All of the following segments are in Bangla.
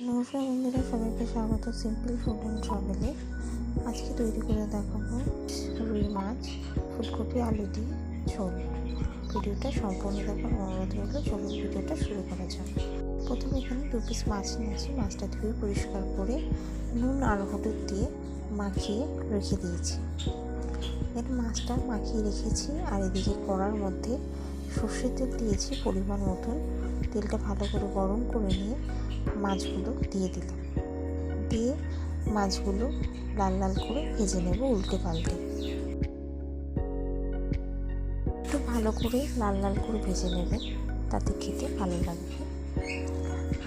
নমস্কার বন্ধুরা, সবাইকে স্বাগত সিম্পল ফুড অ্যান্ড ট্রাভেলে। আজকে তৈরি করে দেখাবো রুই মাছ ফুলকপি আলু দিয়ে ঝোল। ভিডিওটা সম্পূর্ণ দেখার অনুরোধ রইল। চলুন ভিডিওটা শুরু করা যাক। প্রথমে এখানে 2 পিস মাছ নিয়েছি। মাছটা ধুয়ে পরিষ্কার করে নুন আর হলুদ দিয়ে মাখিয়ে রেখে দিয়েছি। এর মাছটা মাখিয়ে রেখেছি। আর এদিকে কড়ার মধ্যে সর্ষের তেল দিয়েছি পরিমাণ মতন। তেলটা ভালো করে গরম করে নিয়ে মাছগুলো দিয়ে দিলাম। দিয়ে মাছগুলো লাল লাল করে ভেজে নেব উল্টে পাল্টে। একটু ভালো করে লাল লাল করে ভেজে নেবে, তাতে খেতে ভালো লাগবে।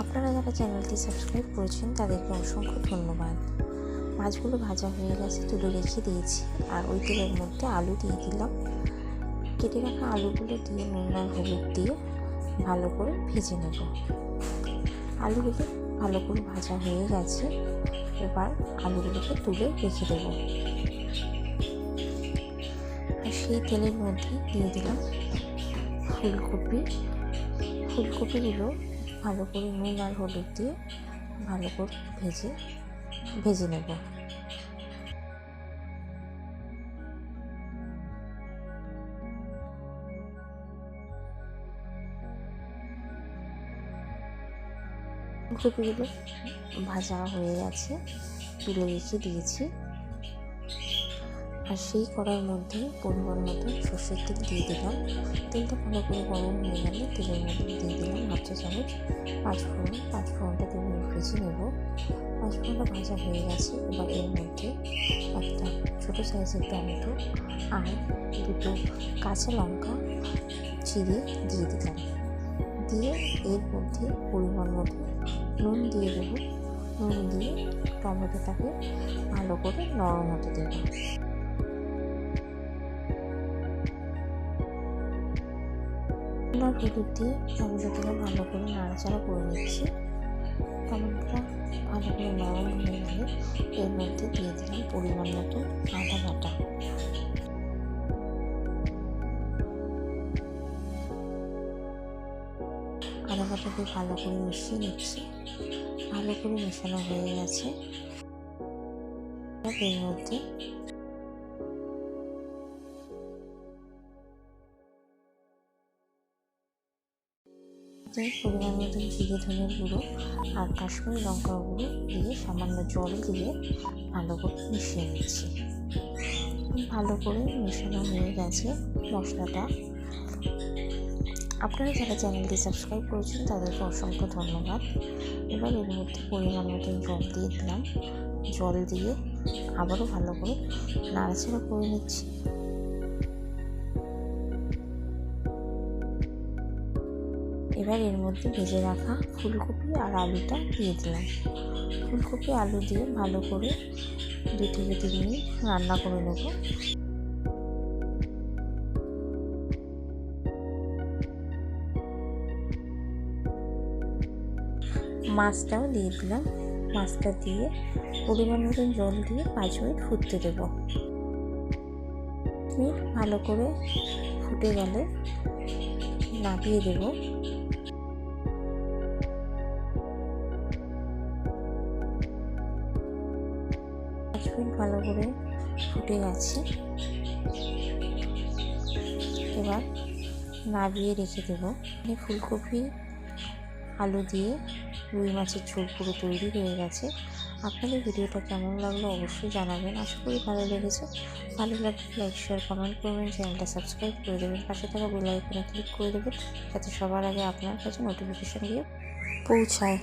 আপনারা যারা চ্যানেলটি সাবস্ক্রাইব করেছেন তাদেরকে অসংখ্য ধন্যবাদ। মাছগুলো ভাজা হয়ে গেছে, তুলে রেখে দিয়েছি। আর ওই তেলের মধ্যে আলু দিয়ে দিলাম। কেটে রাখা আলুগুলো দিয়ে নুন আর হলুদ দিয়ে ভালো করে ভেজে নেব। আলুগুলো ভালো করে ভাজা হয়ে গেছে। এবার আলুগুলোকে তুলে রেখে দেব। আর সেই তেলের মধ্যে দিয়ে দিলাম ফুলকপিগুলো ভালো করে নুন আর হলুদ দিয়ে ভালো করে ভেজে নেব। ফুলকপিগুলো ভাজা হয়ে গেছে, তুলে রেখে দিয়েছি। আর সেই কড়ার মধ্যে পরিমাণ মতো সর্ষের তেল দিয়ে দিলাম। তেলটা ভালো করে গরম হয়ে গেলে তেলের মধ্যে দিয়ে দিলাম 1 চা চামচ পাঁচফোড়নটা দিয়ে ভেজে নেব। পাঁচফোড়নটা ভাজা হয়ে গেছে। এবার এর মধ্যে একটা ছোটো সাইজের টমেটো আর 2 কাঁচা লঙ্কা চিড়ে দিয়ে দিলাম। দিয়ে এর মধ্যে পরিমাণ মতো নুন দিয়ে দেব। নুন দিয়ে টমেটোটাকে ভালো করে নরম হতে দেব। নুন আর হলুদ দিয়ে টমেটোটাকে ভালো করে নাড়াচাড়া করে নিচ্ছি। টমেটোটা ভালো করে নরম হয়ে গেলে এর মধ্যে দিয়ে দিলাম পরিমাণ মতো আদা বাটা। আদা বাটাকে ভালো করে মিশিয়ে নিচ্ছি। ভালো করে মেশানো হয়ে গেছে। এর মধ্যে পরিমাণ মতো জিরে ধনের গুঁড়ো আর কাশ্মীরি লঙ্কার গুঁড়ো দিয়ে সামান্য জল দিয়ে ভালো করে মিশিয়ে নিচ্ছি। ভালো করে মেশানো হয়ে গেছে মশলাটা। আপনারা যারা চ্যানেলটি সাবস্ক্রাইব করেছেন তাদেরকে অসংখ্য ধন্যবাদ। এবার এর মধ্যে পরিমাণ মতো জল দিয়ে দিলাম। জল দিয়ে আবারও ভালো করে নাড়াচাড়া করে নিচ্ছি। এবার এর মধ্যে ভেজে রাখা ফুলকপি আর আলুটা দিয়ে দিলাম। ফুলকপি আলু দিয়ে ভালো করে 2 থেকে 3 মিনিট রান্না করে নেব। মাছটাও দিয়ে দিলাম। মাছটা দিয়ে পরিমাণ মতন জল দিয়ে 5 মিনিট ফুটতে দেব। ভালো করে ফুটে গেলে নামিয়ে দেব। 5 মিনিট ভালো করে ফুটে গেছে। এবার নামিয়ে রেখে দেব। ফুলকপি আলু দিয়ে রুই মাছের ঝোল পুরো তৈরি হয়ে গেছে। আপনাদের ভিডিওটা কেমন লাগলো অবশ্যই জানাবেন। আশা করি ভালো লেগেছে। ভালো লাগলে লাইক শেয়ার কমেন্ট করবেন, চ্যানেলটা সাবস্ক্রাইব করে দেবেন, পাশে থাকা বেল আইকনে ক্লিক করে দেবেন যাতে সবার আগে আপনার কাছে নোটিফিকেশন দিয়ে পৌঁছায়।